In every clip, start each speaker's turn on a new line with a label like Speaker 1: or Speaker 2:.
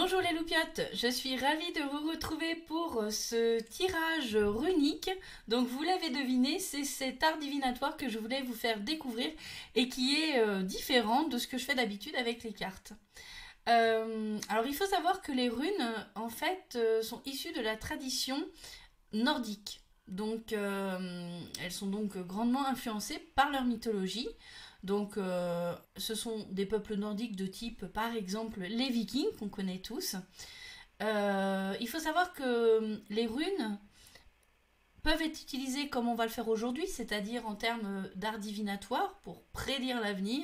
Speaker 1: Bonjour les loupiottes, je suis ravie de vous retrouver pour ce tirage runique. Donc vous l'avez deviné, c'est cet art divinatoire que je voulais vous faire découvrir et qui est différent de ce que je fais d'habitude avec les cartes. Alors il faut savoir que les runes en fait sont issues de la tradition nordique. Donc elles sont donc grandement influencées par leur mythologie. Donc ce sont des peuples nordiques de type par exemple les Vikings qu'on connaît tous. Il faut savoir que les runes peuvent être utilisées comme on va le faire aujourd'hui, c'est-à-dire en termes d'art divinatoire pour prédire l'avenir.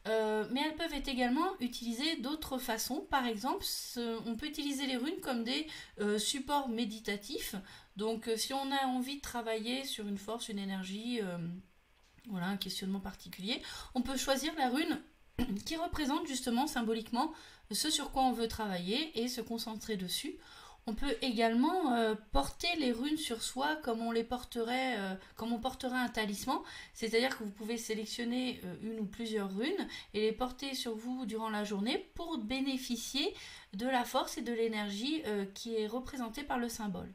Speaker 1: Mais elles peuvent être également utilisées d'autres façons. Par exemple, on peut utiliser les runes comme des supports méditatifs. Donc si on a envie de travailler sur une force, une énergie, voilà, un questionnement particulier, on peut choisir la rune qui représente justement symboliquement ce sur quoi on veut travailler et se concentrer dessus. On peut également porter les runes sur soi comme on les porterait, comme on porterait un talisman, c'est-à-dire que vous pouvez sélectionner une ou plusieurs runes et les porter sur vous durant la journée pour bénéficier de la force et de l'énergie qui est représentée par le symbole.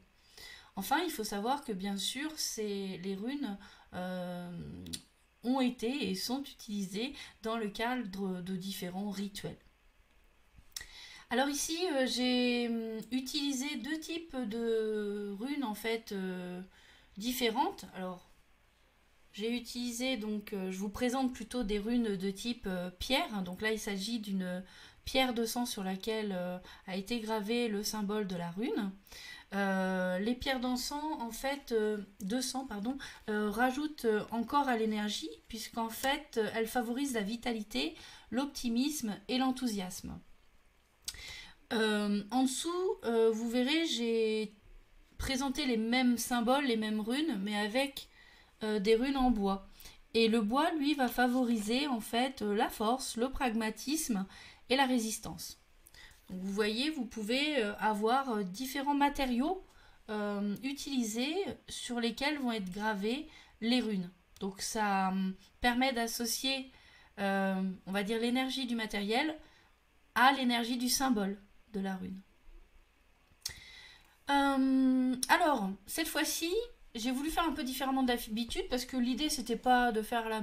Speaker 1: Enfin, il faut savoir que bien sûr, les runes ont été et sont utilisées dans le cadre de différents rituels. Alors ici, j'ai utilisé deux types de runes en fait différentes. Alors, j'ai utilisé donc, je vous présente plutôt des runes de type pierre. Donc là, il s'agit d'une pierre de sang sur laquelle a été gravé le symbole de la rune. Les pierres d'encens, en fait, de sang, pardon, rajoutent encore à l'énergie, puisqu'en fait, elles favorisent la vitalité, l'optimisme et l'enthousiasme. En dessous, vous verrez, j'ai présenté les mêmes symboles, les mêmes runes, mais avec des runes en bois. Et le bois, lui, va favoriser en fait la force, le pragmatisme et la résistance. Donc, vous voyez, vous pouvez avoir différents matériaux utilisés sur lesquels vont être gravées les runes. Donc ça permet d'associer, on va dire, l'énergie du matériel à l'énergie du symbole de la rune. Alors, cette fois-ci, j'ai voulu faire un peu différemment d'habitude parce que l'idée, c'était pas de faire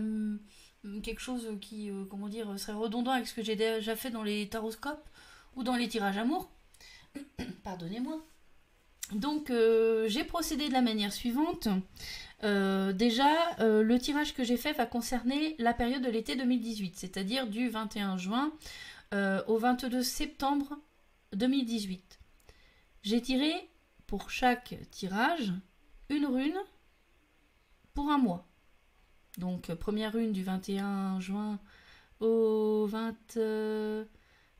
Speaker 1: quelque chose qui, comment dire, serait redondant avec ce que j'ai déjà fait dans les taroscopes ou dans les tirages amour. Pardonnez-moi. Donc j'ai procédé de la manière suivante. Déjà, le tirage que j'ai fait va concerner la période de l'été 2018, c'est-à-dire du 21 juin au 22 septembre 2018. J'ai tiré pour chaque tirage une rune pour un mois. Donc première rune du 21 juin au 20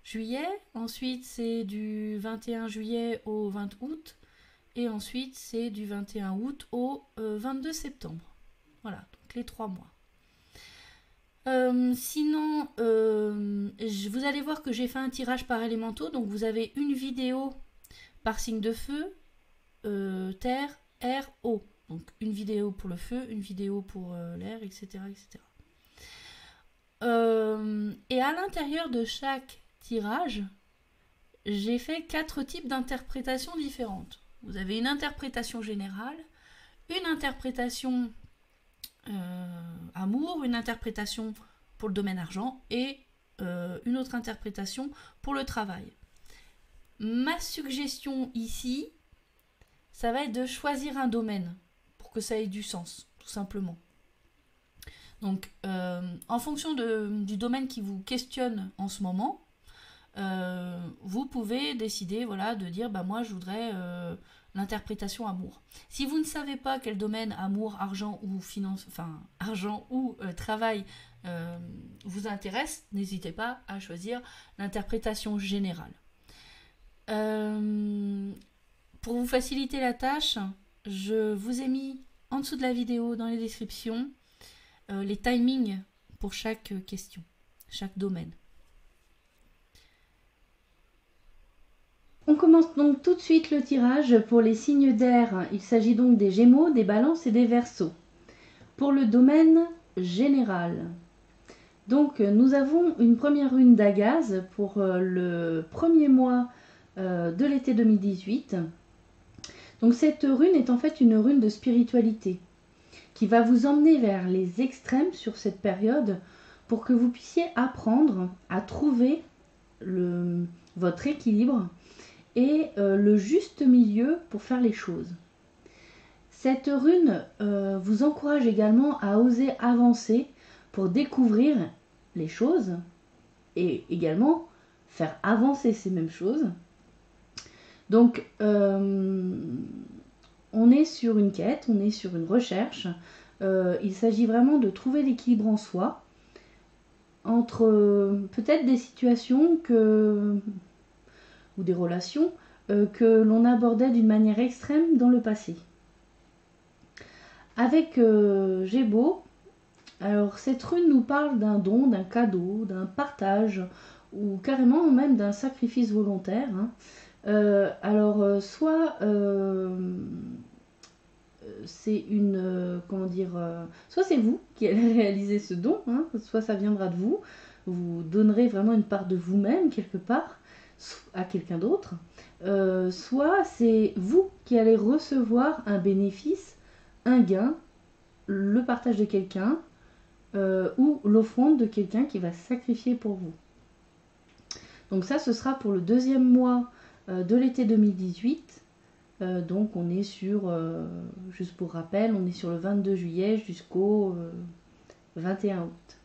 Speaker 1: juillet, ensuite c'est du 21 juillet au 20 août, et ensuite c'est du 21 août au 22 septembre. Voilà, donc les 3 mois. Sinon, vous allez voir que j'ai fait un tirage par élémentaux, donc vous avez une vidéo par signe de feu, terre, air, eau. Donc une vidéo pour le feu, une vidéo pour l'air, etc. etc. Et à l'intérieur de chaque tirage, j'ai fait 4 types d'interprétations différentes. Vous avez une interprétation générale, une interprétation amour, une interprétation pour le domaine argent et une autre interprétation pour le travail. Ma suggestion ici, ça va être de choisir un domaine pour que ça ait du sens, tout simplement. Donc, en fonction du domaine qui vous questionne en ce moment, vous pouvez décider, voilà, de dire, bah moi je voudrais l'interprétation amour. Si vous ne savez pas quel domaine amour, argent ou finance, enfin argent ou travail vous intéresse, n'hésitez pas à choisir l'interprétation générale. Pour vous faciliter la tâche, je vous ai mis en dessous de la vidéo, dans les descriptions, les timings pour chaque question, chaque domaine. On commence donc tout de suite le tirage pour les signes d'air. Il s'agit donc des Gémeaux, des Balances et des Verseaux. Pour le domaine général,
Speaker 2: Donc nous avons une première rune d'Agaz pour le premier mois de l'été 2018. Donc cette rune est en fait une rune de spiritualité qui va vous emmener vers les extrêmes sur cette période pour que vous puissiez apprendre à trouver votre équilibre et le juste milieu pour faire les choses. Cette rune vous encourage également à oser avancer pour découvrir les choses et également faire avancer ces mêmes choses. Donc, on est sur une quête, on est sur une recherche. Il s'agit vraiment de trouver l'équilibre en soi entre peut-être des situations ou des relations que l'on abordait d'une manière extrême dans le passé. Avec Gébo, alors cette rune nous parle d'un don, d'un cadeau, d'un partage ou carrément même d'un sacrifice volontaire. Soit c'est une comment dire, soit c'est vous qui allez réaliser ce don, hein, soit ça viendra de vous. Vous donnerez vraiment une part de vous-même quelque part à quelqu'un d'autre. Soit c'est vous qui allez recevoir un bénéfice, un gain, le partage de quelqu'un ou l'offrande de quelqu'un qui va sacrifier pour vous. Donc ça, ce sera pour le deuxième mois de l'été 2018. Donc on est sur, juste pour rappel, on est sur le 22 juillet jusqu'au 21 août.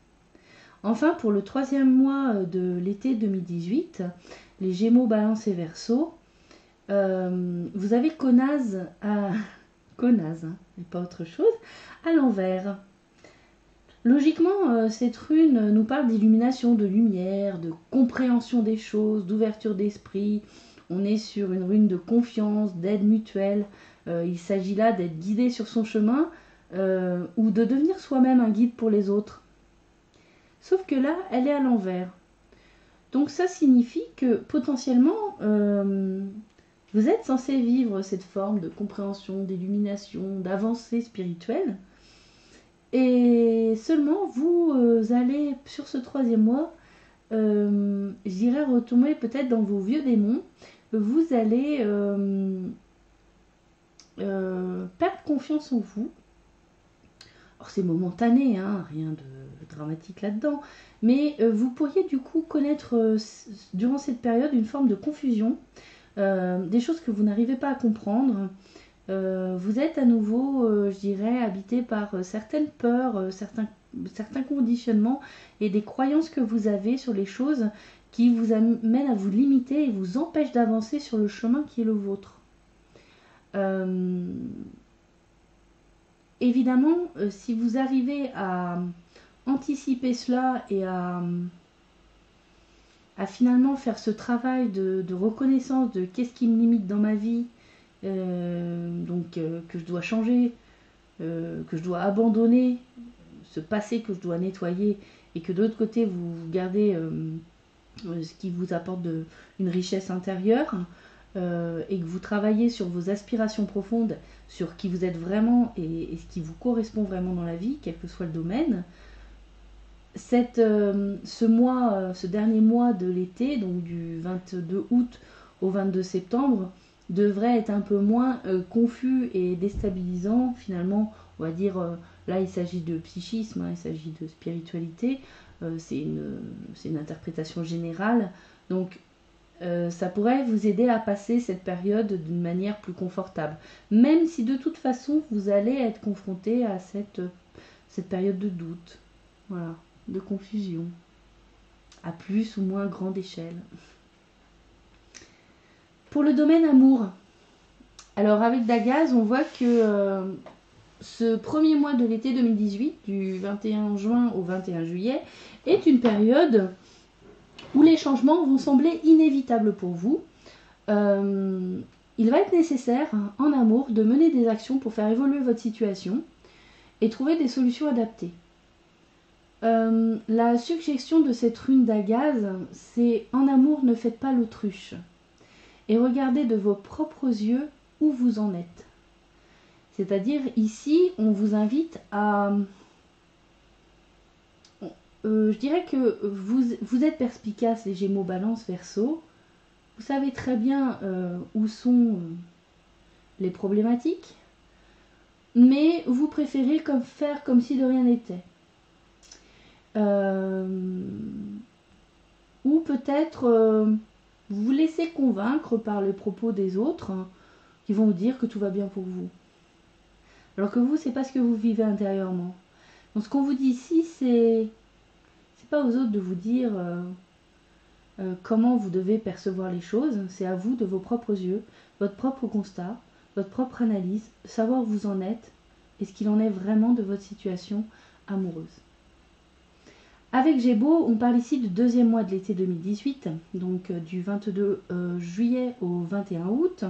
Speaker 2: Enfin, pour le troisième mois de l'été 2018, les Gémeaux, Balance et Verseau, vous avez Conaz à... Conaz, hein, et pas autre chose, à l'envers. Logiquement, cette rune nous parle d'illumination, de lumière, de compréhension des choses, d'ouverture d'esprit. On est sur une rune de confiance, d'aide mutuelle. Il s'agit là d'être guidé sur son chemin ou de devenir soi-même un guide pour les autres. Sauf que là, elle est à l'envers. Donc ça signifie que potentiellement, vous êtes censé vivre cette forme de compréhension, d'illumination, d'avancée spirituelle. Et seulement, vous allez, sur ce troisième mois, je dirais retomber peut-être dans vos vieux démons. Vous allez perdre confiance en vous. Alors c'est momentané, hein, rien de dramatique là-dedans. Mais vous pourriez du coup connaître durant cette période une forme de confusion, des choses que vous n'arrivez pas à comprendre. Vous êtes à nouveau, je dirais, habité par certaines peurs, certains conditionnements et des croyances que vous avez sur les choses qui vous amènent à vous limiter et vous empêchent d'avancer sur le chemin qui est le vôtre. Évidemment, si vous arrivez à anticiper cela et à finalement faire ce travail de reconnaissance de qu'est-ce qui me limite dans ma vie, que je dois changer, que je dois abandonner, ce passé que je dois nettoyer, et que de l'autre côté vous gardez ce qui vous apporte une richesse intérieure, et que vous travaillez sur vos aspirations profondes, sur qui vous êtes vraiment et ce qui vous correspond vraiment dans la vie, quel que soit le domaine. Ce dernier mois de l'été, donc du 22 août au 22 septembre, devrait être un peu moins confus et déstabilisant. Finalement, on va dire, là il s'agit de psychisme, hein, il s'agit de spiritualité, c'est une interprétation générale. Donc ça pourrait vous aider à passer cette période d'une manière plus confortable. Même si de toute façon, vous allez être confronté à cette période de doute, voilà, de confusion, à plus ou moins grande échelle. Pour le domaine amour, alors avec Dagaz, on voit que ce premier mois de l'été 2018, du 21 juin au 21 juillet, est une période où les changements vont sembler inévitables pour vous. Il va être nécessaire, en amour, de mener des actions pour faire évoluer votre situation et trouver des solutions adaptées. La suggestion de cette rune d'Agaz, c'est « En amour, ne faites pas l'autruche » et regardez de vos propres yeux où vous en êtes. C'est-à-dire, ici, on vous invite à je dirais que vous êtes perspicaces, les Gémeaux, Balance, Verseau. Vous savez très bien où sont les problématiques, mais vous préférez faire comme si de rien n'était. Ou peut-être vous vous laissez convaincre par les propos des autres qui vont vous dire que tout va bien pour vous. Alors que vous, c'est pas ce que vous vivez intérieurement. Donc ce qu'on vous dit ici, c'est pas aux autres de vous dire comment vous devez percevoir les choses, c'est à vous de vos propres yeux, votre propre constat, votre propre analyse, savoir où vous en êtes et ce qu'il en est vraiment de votre situation amoureuse. Avec Gémeaux, on parle ici du deuxième mois de l'été 2018, donc du 22 juillet au 21 août.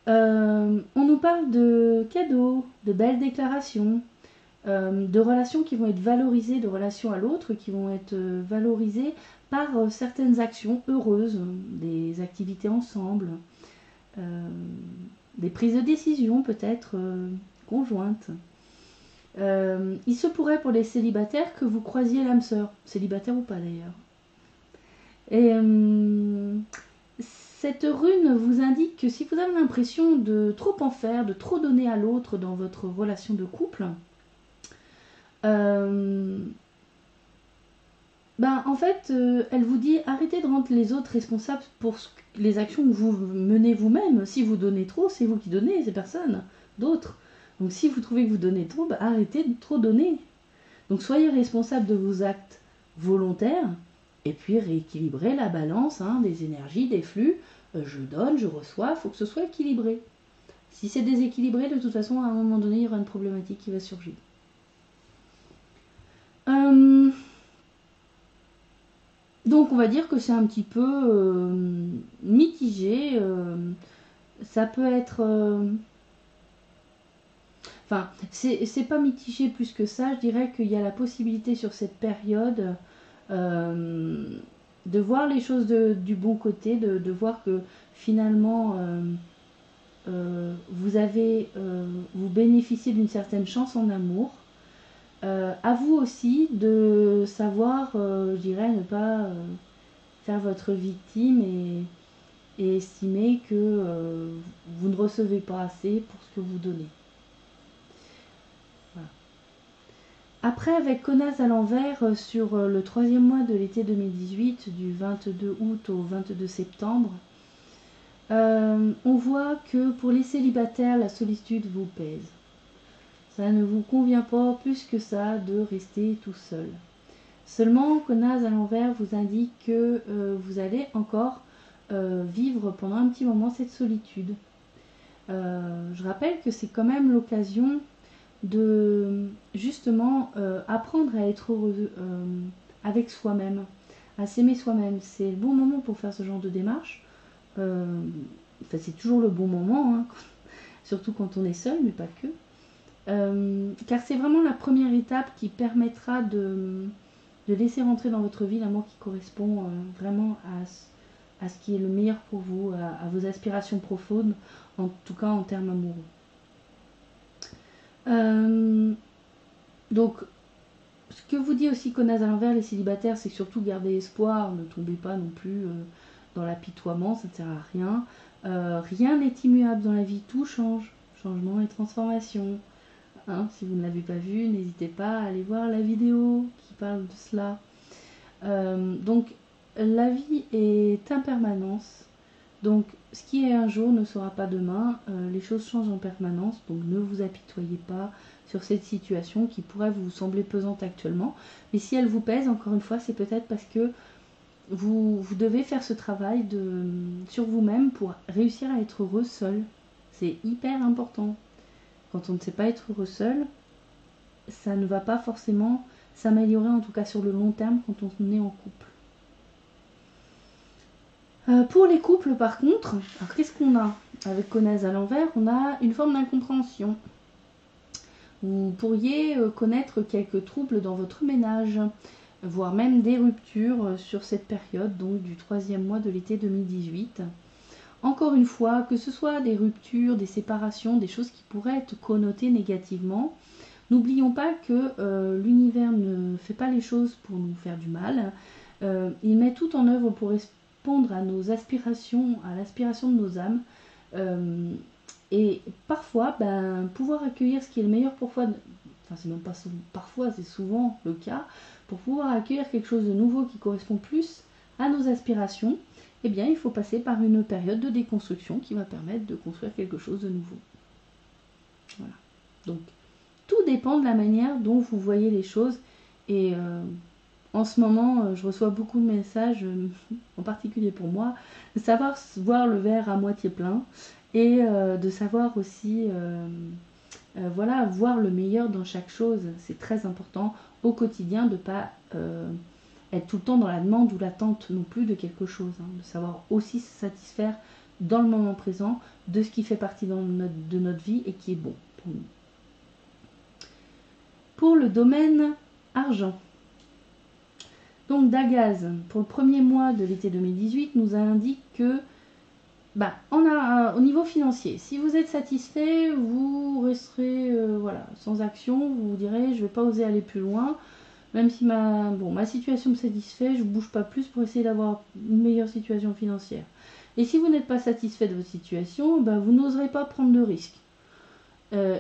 Speaker 2: On nous parle de cadeaux, de belles déclarations, de relations qui vont être valorisées, de relations à l'autre qui vont être valorisées par certaines actions heureuses, des activités ensemble, des prises de décision peut-être conjointes. Il se pourrait pour les célibataires que vous croisiez l'âme sœur, célibataire ou pas d'ailleurs. Et cette rune vous indique que si vous avez l'impression de trop en faire, de trop donner à l'autre dans votre relation de couple, en fait, elle vous dit arrêtez de rendre les autres responsables pour les actions que vous menez vous-même. Si vous donnez trop, c'est vous qui donnez, c'est personne d'autre. Donc si vous trouvez que vous donnez trop, arrêtez de trop donner. Donc soyez responsable de vos actes volontaires et puis rééquilibrez la balance des énergies, des flux. Je donne, je reçois, il faut que ce soit équilibré. Si c'est déséquilibré, de toute façon, à un moment donné, il y aura une problématique qui va surgir. Donc on va dire que c'est un petit peu mitigé. Ça peut être... Enfin, c'est pas mitigé plus que ça. Je dirais qu'il y a la possibilité sur cette période de voir les choses du bon côté, de voir que finalement vous bénéficiez d'une certaine chance en amour. À vous aussi de savoir, je dirais, ne pas faire votre victime et estimer que vous ne recevez pas assez pour ce que vous donnez. Voilà. Après, avec Connasse à l'envers, sur le troisième mois de l'été 2018, du 22 août au 22 septembre, on voit que pour les célibataires, la solitude vous pèse. Ça ne vous convient pas plus que ça de rester tout seul. Seulement, Connasse à l'envers vous indique que vous allez encore vivre pendant un petit moment cette solitude. Je rappelle que c'est quand même l'occasion de justement apprendre à être heureux avec soi-même, à s'aimer soi-même. C'est le bon moment pour faire ce genre de démarche. C'est toujours le bon moment, surtout quand on est seul, mais pas que. Car c'est vraiment la première étape qui permettra de laisser rentrer dans votre vie l'amour qui correspond vraiment à ce qui est le meilleur pour vous, à vos aspirations profondes, en tout cas en termes amoureux. Donc, ce que vous dit aussi Connasse à l'envers, les célibataires, c'est surtout garder espoir, ne tombez pas non plus dans l'apitoiement, ça ne sert à rien. Rien n'est immuable dans la vie, tout change, changement et transformation. Si vous ne l'avez pas vu, n'hésitez pas à aller voir la vidéo qui parle de cela. Donc la vie est impermanence. Donc ce qui est un jour ne sera pas demain. Les choses changent en permanence. Donc ne vous apitoyez pas sur cette situation qui pourrait vous sembler pesante actuellement. Mais si elle vous pèse, encore une fois, c'est peut-être parce que vous devez faire ce travail sur vous-même pour réussir à être heureux seul. C'est hyper important. Quand on ne sait pas être heureux seul, ça ne va pas forcément s'améliorer, en tout cas sur le long terme, quand on est en couple. Pour les couples, par contre, alors qu'est-ce qu'on a avec Connasse à l'envers? On a une forme d'incompréhension. Vous pourriez connaître quelques troubles dans votre ménage, voire même des ruptures sur cette période, donc du troisième mois de l'été 2018. Encore une fois, que ce soit des ruptures, des séparations, des choses qui pourraient être connotées négativement, N'oublions pas que l'univers ne fait pas les choses pour nous faire du mal. Il met tout en œuvre pour répondre à nos aspirations, à l'aspiration de nos âmes. Et parfois, pouvoir accueillir ce qui est le meilleur c'est même pas parfois, c'est souvent le cas, pour pouvoir accueillir quelque chose de nouveau qui correspond plus à nos aspirations, eh bien, il faut passer par une période de déconstruction qui va permettre de construire quelque chose de nouveau. Voilà. Donc, tout dépend de la manière dont vous voyez les choses. Et en ce moment, je reçois beaucoup de messages, en particulier pour moi, de savoir voir le verre à moitié plein et de savoir aussi voir le meilleur dans chaque chose. C'est très important au quotidien de ne pas être tout le temps dans la demande ou l'attente non plus de quelque chose, de savoir aussi se satisfaire dans le moment présent de ce qui fait partie de notre vie et qui est bon pour nous. Pour le domaine argent, donc Dagaz, pour le premier mois de l'été 2018, nous indique que au niveau financier, si vous êtes satisfait, vous resterez sans action, vous vous direz je ne vais pas oser aller plus loin, même si ma situation me satisfait, je ne bouge pas plus pour essayer d'avoir une meilleure situation financière. Et si vous n'êtes pas satisfait de votre situation, vous n'oserez pas prendre de risques.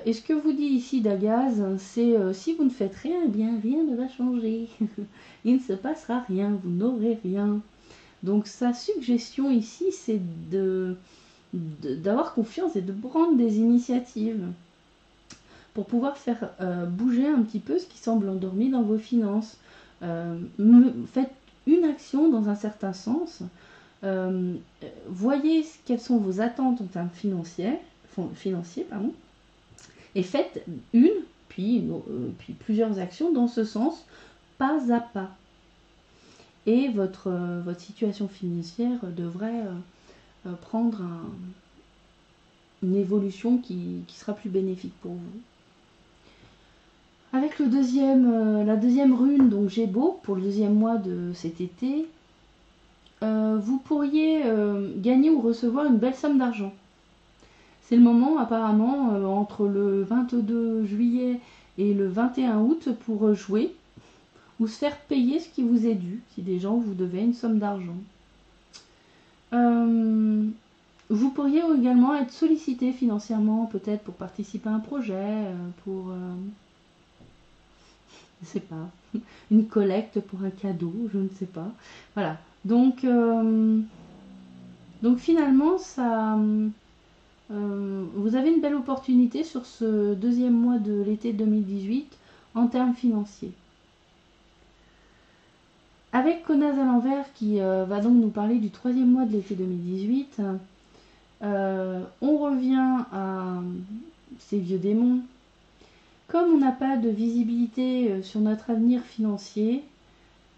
Speaker 2: Et ce que vous dit ici Dagaz, c'est si vous ne faites rien, eh bien rien ne va changer. Il ne se passera rien, vous n'aurez rien. Donc sa suggestion ici, c'est d'avoir confiance et de prendre des initiatives pour pouvoir faire bouger un petit peu ce qui semble endormi dans vos finances. Faites une action dans un certain sens. Voyez quelles sont vos attentes en termes financiers, et faites une, puis plusieurs actions dans ce sens, pas à pas. Et votre situation financière devrait prendre une évolution qui sera plus bénéfique pour vous. Avec la deuxième rune, donc Gémeaux, pour le deuxième mois de cet été, vous pourriez gagner ou recevoir une belle somme d'argent. C'est le moment apparemment entre le 22 juillet et le 21 août pour jouer ou se faire payer ce qui vous est dû, si des gens vous devaient une somme d'argent. Vous pourriez également être sollicité financièrement, peut-être pour participer à un projet, pour je ne sais pas, une collecte pour un cadeau, je ne sais pas. Voilà. Donc finalement, vous avez une belle opportunité sur ce deuxième mois de l'été 2018 en termes financiers. Avec Connaz à l'envers qui va donc nous parler du troisième mois de l'été 2018, on revient à ces vieux démons. Comme on n'a pas de visibilité sur notre avenir financier,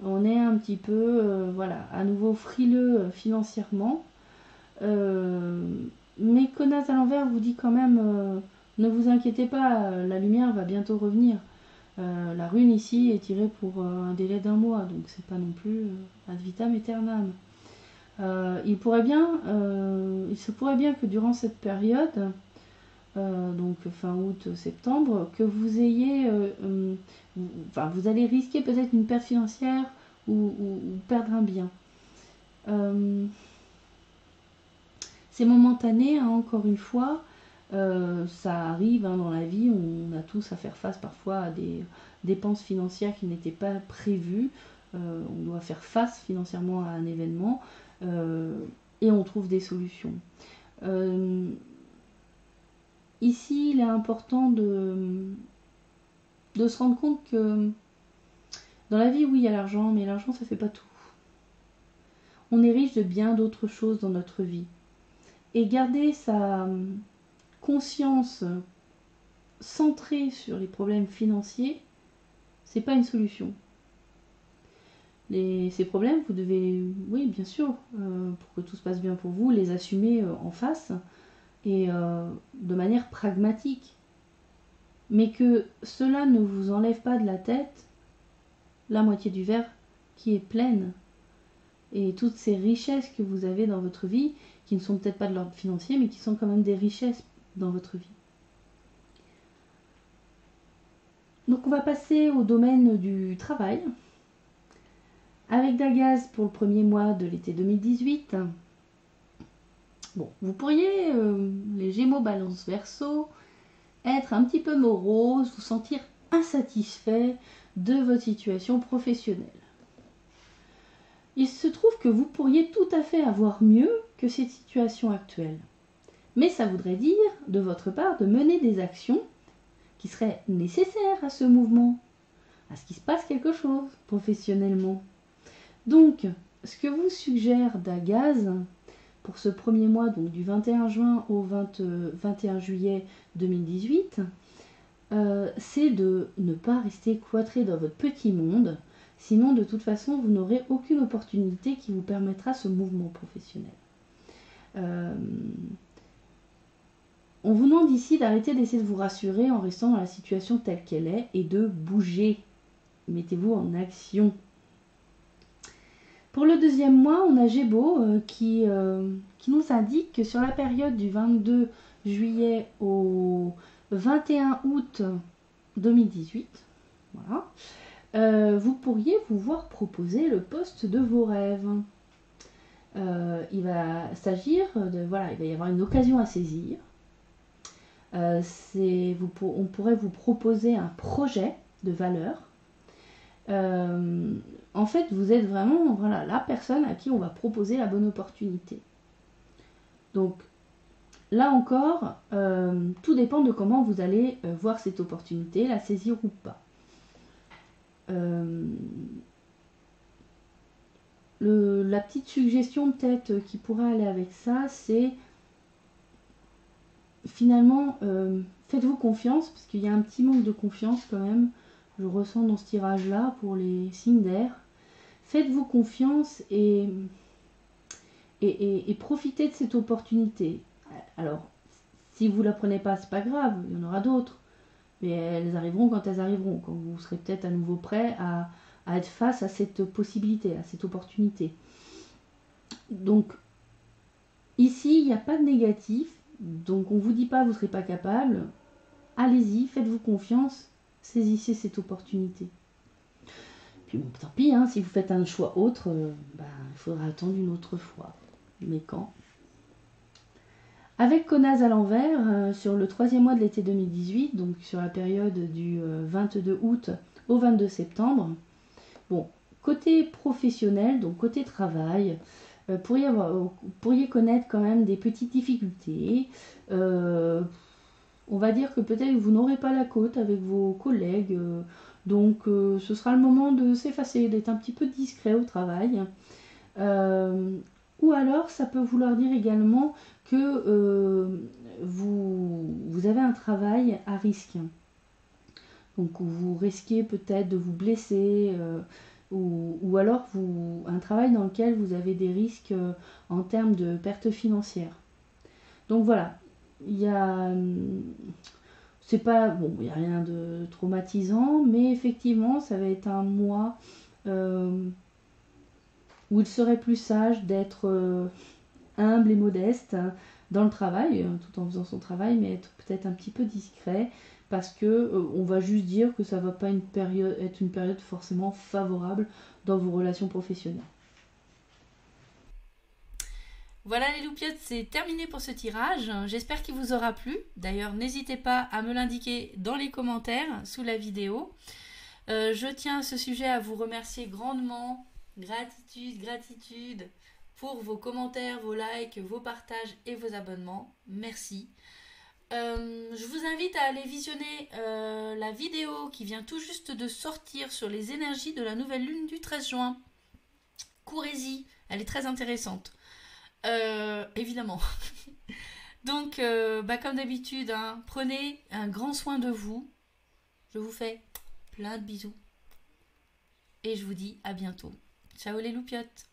Speaker 2: on est un petit peu à nouveau frileux financièrement. Mais Connaz à l'envers vous dit quand même ne vous inquiétez pas, la lumière va bientôt revenir. La rune ici est tirée pour un délai d'1 mois, donc c'est pas non plus ad vitam aeternam. Il se pourrait bien que durant cette période, donc fin août, septembre, que vous ayez, vous allez risquer peut-être une perte financière ou perdre un bien. C'est momentané, encore une fois. Ça arrive dans la vie, on a tous à faire face parfois à des dépenses financières qui n'étaient pas prévues. On doit faire face financièrement à un événement et on trouve des solutions. Ici, il est important de se rendre compte que dans la vie, oui, il y a l'argent, mais l'argent, ça ne fait pas tout. On est riche de bien d'autres choses dans notre vie. Et garder sa conscience centrée sur les problèmes financiers, c'est pas une solution. Ces problèmes, vous devez, oui, bien sûr, pour que tout se passe bien pour vous, les assumer en face et de manière pragmatique. Mais que cela ne vous enlève pas de la tête la moitié du verre qui est pleine. Et toutes ces richesses que vous avez dans votre vie, qui ne sont peut-être pas de l'ordre financier, mais qui sont quand même des richesses dans votre vie. Donc on va passer au domaine du travail. Avec Dagaz pour le premier mois de l'été 2018. Bon, vous pourriez, les Gémeaux Balance Verseau, être un petit peu morose, vous sentir insatisfait de votre situation professionnelle. Il se trouve que vous pourriez tout à fait avoir mieux que cette situation actuelle. Mais ça voudrait dire, de votre part, de mener des actions qui seraient nécessaires à ce mouvement, à ce qu'il se passe quelque chose professionnellement. Donc, ce que vous suggère Dagaz pour ce premier mois, donc du 21 juin au 21 juillet 2018, c'est de ne pas rester cloîtré dans votre petit monde, sinon de toute façon vous n'aurez aucune opportunité qui vous permettra ce mouvement professionnel. On vous demande ici d'arrêter d'essayer de vous rassurer en restant dans la situation telle qu'elle est et de bouger. Mettez-vous en action. Pour le deuxième mois, on a Gémeaux qui nous indique que sur la période du 22 juillet au 21 août 2018, voilà, vous pourriez vous voir proposer le poste de vos rêves. Il va s'agir de, voilà, il va y avoir une occasion à saisir. On pourrait vous proposer un projet de valeur. En fait, vous êtes vraiment la personne à qui on va proposer la bonne opportunité. Donc, là encore, tout dépend de comment vous allez voir cette opportunité, la saisir ou pas. La petite suggestion peut-être qui pourrait aller avec ça, c'est finalement, faites-vous confiance, parce qu'il y a un petit manque de confiance quand même, je ressens dans ce tirage-là pour les signes d'air. Faites-vous confiance et profitez de cette opportunité. Alors, si vous ne la prenez pas, c'est pas grave, il y en aura d'autres. Mais elles arriveront quand elles arriveront, quand vous serez peut-être à nouveau prêt à être face à cette possibilité, à cette opportunité. Donc, ici, il n'y a pas de négatif. Donc, on ne vous dit pas vous ne serez pas capable. Allez-y, faites-vous confiance, saisissez cette opportunité. Puis bon, tant pis, hein, si vous faites un choix autre, il faudra attendre une autre fois. Mais quand? Avec Konaz à l'envers, sur le troisième mois de l'été 2018, donc sur la période du 22 août au 22 septembre, bon, côté professionnel, donc côté travail, pourriez connaître quand même des petites difficultés. On va dire que peut-être vous n'aurez pas la cote avec vos collègues, donc ce sera le moment de s'effacer, d'être un petit peu discret au travail. Ou alors ça peut vouloir dire également que vous avez un travail à risque. Donc vous risquez peut-être de vous blesser, ou alors un travail dans lequel vous avez des risques en termes de pertes financières. Donc voilà, il y a... C'est pas... Bon, il n'y a rien de traumatisant, mais effectivement, ça va être un mois où il serait plus sage d'être humble et modeste dans le travail, tout en faisant son travail, mais être peut-être un petit peu discret, parce que on va juste dire que ça va pas être une période forcément favorable dans vos relations professionnelles.
Speaker 1: Voilà les loupiottes, c'est terminé pour ce tirage. J'espère qu'il vous aura plu. D'ailleurs, n'hésitez pas à me l'indiquer dans les commentaires sous la vidéo. Je tiens à ce sujet à vous remercier grandement. Gratitude pour vos commentaires, vos likes, vos partages et vos abonnements. Merci. Je vous invite à aller visionner la vidéo qui vient tout juste de sortir sur les énergies de la nouvelle lune du 13 juin. Courez-y, elle est très intéressante. Évidemment. Donc, comme d'habitude, hein, prenez un grand soin de vous. Je vous fais plein de bisous. Et je vous dis à bientôt. Ciao les loupiottes.